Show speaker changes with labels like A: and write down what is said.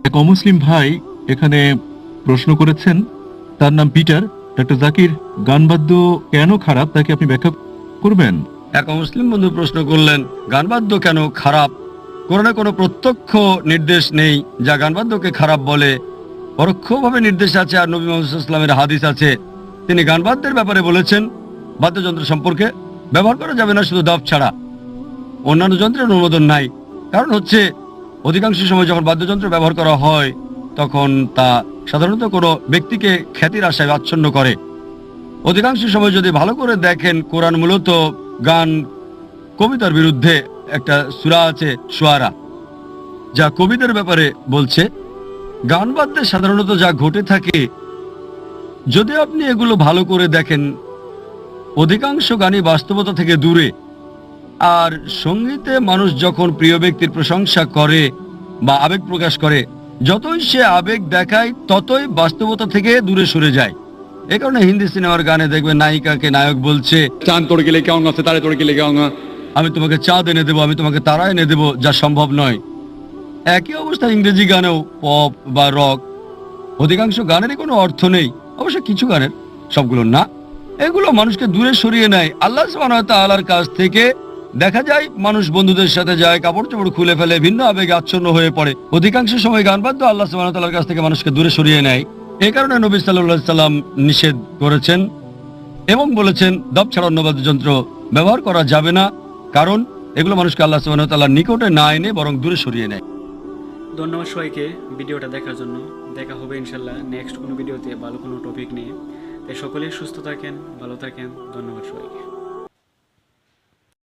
A: এক অমুসলিম ভাই এখানে প্রশ্ন করেছেন, তার নাম পিটার। ডক্টর জাকির, গান বাদ্য কেন খারাপ তাকে আপনি ব্যাখ্যা করবেন?
B: এক মুসলিম বন্ধু প্রশ্ন করলেন, গানবাদ্য কেন খারাপ? কোরআনে কোনো প্রত্যক্ষ নির্দেশ নেই যা গানবাদ্যকে খারাপ বলে। পরোক্ষভাবে নির্দেশ আছে, আর নবী মুহাম্মদ সাল্লাল্লাহু আলাইহি ওয়াসাল্লামের হাদিস আছে। তিনি গানবাদ্যের ব্যাপারে বলেছেন, বাদ্যযন্ত্র সম্পর্কে ব্যবহার করা যাবে না শুধু দফ ছাড়া, অন্যান্য যন্ত্রের অনুমোদন নাই। কারণ হচ্ছে, অধিকাংশ সময় যখন বাদ্যযন্ত্র ব্যবহার করা হয় তখন তা সাধারণত কোনো ব্যক্তিকে খ্যাতির আশায় আচ্ছন্ন করে। অধিকাংশ সময় যদি ভালো করে দেখেন, কোরআন মূলত গান কবিতার বিরুদ্ধে। একটা সূরা আছে শুআরা, যা কবিদের ব্যাপারে বলছে। গান বাদ্যে সাধারণত যা ঘটে থাকে, যদি আপনি এগুলো ভালো করে দেখেন, অধিকাংশ গানই বাস্তবতা থেকে দূরে। আর সঙ্গীতে মানুষ যখন প্রিয় ব্যক্তির প্রশংসা করে বা আবেগ প্রকাশ করে, যতই সে আবেগ দেখায় ততই বাস্তবতা থেকে দূরে সরে যায়। এ কারণে হিন্দি সিনেমার গানে দেখবেন নায়িকাকে নায়ক বলছে,
C: चांद तोड़ के लेके आऊंगा, सितारे तोड़ के लेके आऊंगा।
B: আমি তোমাকে চাঁদ এনে দেবো, আমি তোমাকে তারা এনে দেবো, যা সম্ভব নয়। একই অবস্থা ইংরেজি গানেও, পপ বা রক। অধিকাংশ গানেরই কোনো অর্থ নেই, অবশ্য কিছু গানের, সবগুলো না। এগুলো মানুষকে দূরে সরিয়ে নেয় আল্লাহ সুবহানাহু ওয়া তাআলার কাছ থেকে। দেখা যায় মানুষ বন্ধুদের সাথে যায়, কাপড় চোপড় খুলে ফেলে, ভিন্ন আবেগে আচ্ছন্ন হয়ে পড়ে। অধিকাংশ সময় গান বাদ্য আল্লাহ সুবহানাহু ওয়া তাআলার কাছ থেকে মানুষকে দূরে সরিয়ে নেয়। এই কারণে নবী সাল্লাল্লাহু আলাইহি সাল্লাম নিষেধ করেছেন এবং বলেছেন দফ ছাড়া অন্য বাদ্যযন্ত্র ব্যবহার করা যাবে না, কারণ এগুলো মানুষকে আল্লাহ সুবহানাহু ওয়া তাআলার নিকটে না এনে বরং দূরে সরিয়ে নেয়।
D: ধন্যবাদ সবাইকে ভিডিওটা দেখার জন্য। দেখা হবে ইনশাল্লাহ নেক্সট কোনো ভিডিওতে ভালো কোনো টপিক নিয়ে। তাই সকলে সুস্থ থাকেন, ভালো থাকেন। ধন্যবাদ সবাইকে।